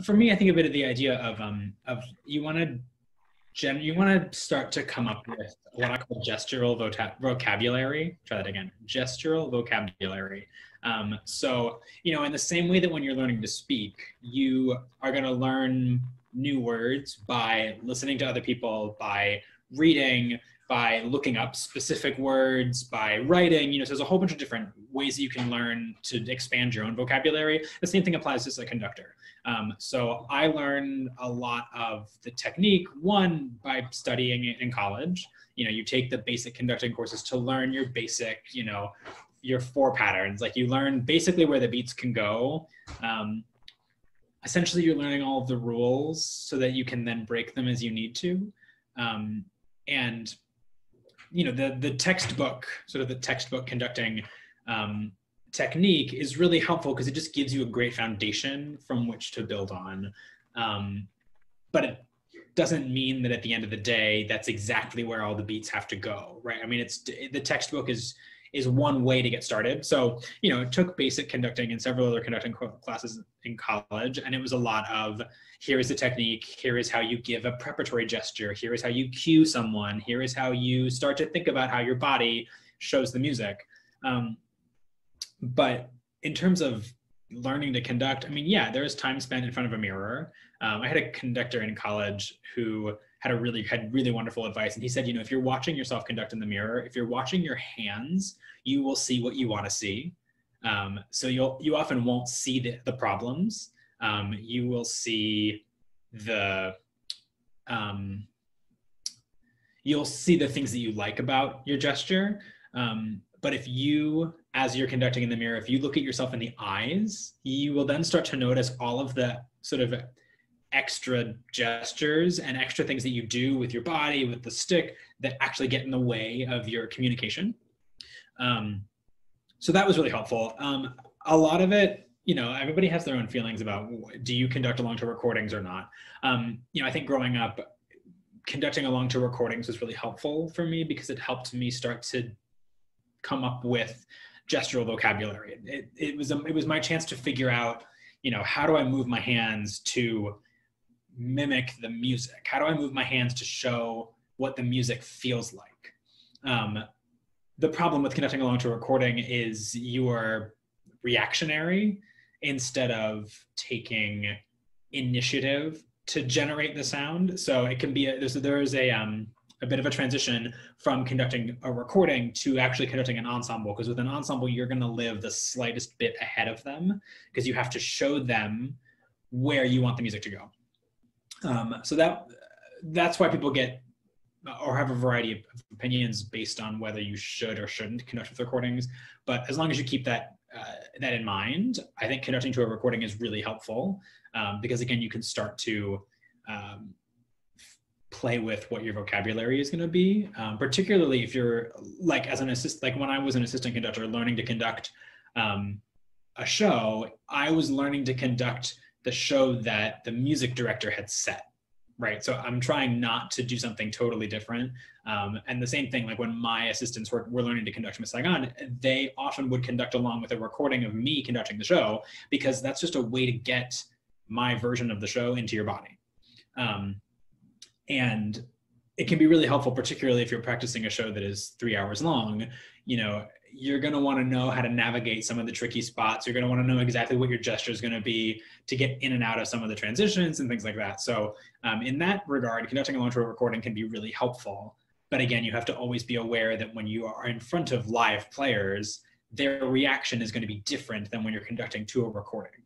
for me, I think a bit of the idea of you want to start to come up with what I call gestural vocabulary. Try that again. Gestural vocabulary. So, in the same way that when you're learning to speak, you are going to learn new words by listening to other people, by reading, by looking up specific words, by writing, so there's a whole bunch of different ways that you can learn to expand your own vocabulary. The same thing applies as a conductor. So I learned a lot of the technique, one, by studying it in college. You take the basic conducting courses to learn your basic, your 4 patterns. Like you learn basically where the beats can go. Essentially, you're learning all of the rules so that you can then break them as you need to. And the textbook, sort of the textbook conducting technique is really helpful because it just gives you a great foundation from which to build on. But it doesn't mean that at the end of the day, that's exactly where all the beats have to go, right? I mean, the textbook is one way to get started. So, it took basic conducting and several other conducting classes in college. And it was a lot of, here is the technique, here is how you give a preparatory gesture, here is how you cue someone, here is how you start to think about how your body shows the music. But in terms of learning to conduct, I mean, yeah, there is time spent in front of a mirror. I had a conductor in college who had really wonderful advice. And he said, if you're watching yourself conduct in the mirror, if you're watching your hands, you will see what you want to see. So you often won't see the problems. You will see you'll see the things that you like about your gesture. But if you, as you're conducting in the mirror, if you look at yourself in the eyes, you will then start to notice all of the sort of extra gestures and extra things that you do with your body, with the stick, that actually get in the way of your communication. So that was really helpful. A lot of it, everybody has their own feelings about, do you conduct along to recordings or not? I think growing up, conducting along to recordings was really helpful for me because it helped me start to come up with gestural vocabulary. It was my chance to figure out, how do I move my hands to mimic the music? How do I move my hands to show what the music feels like? The problem with conducting along to a recording is you are reactionary instead of taking initiative to generate the sound. So it can be, there is a bit of a transition from conducting a recording to actually conducting an ensemble, because with an ensemble, you're going to live the slightest bit ahead of them because you have to show them where you want the music to go. So that's why people get or have a variety of opinions based on whether you should or shouldn't conduct with recordings. But as long as you keep that in mind, I think conducting to a recording is really helpful because again, you can start to play with what your vocabulary is going to be, particularly if you're like as an assistant, like when I was an assistant conductor learning to conduct a show, I was learning to conduct the show that the music director had set, right? So I'm trying not to do something totally different. And the same thing, like when my assistants were learning to conduct Miss Saigon, they often would conduct along with a recording of me conducting the show, because that's just a way to get my version of the show into your body. And it can be really helpful, particularly if you're practicing a show that is 3 hours long. You're going to want to know how to navigate some of the tricky spots. You're going to want to know exactly what your gesture is going to be to get in and out of some of the transitions and things like that. So in that regard, conducting along to a recording can be really helpful. But again, you have to always be aware that when you are in front of live players, their reaction is going to be different than when you're conducting to a recording.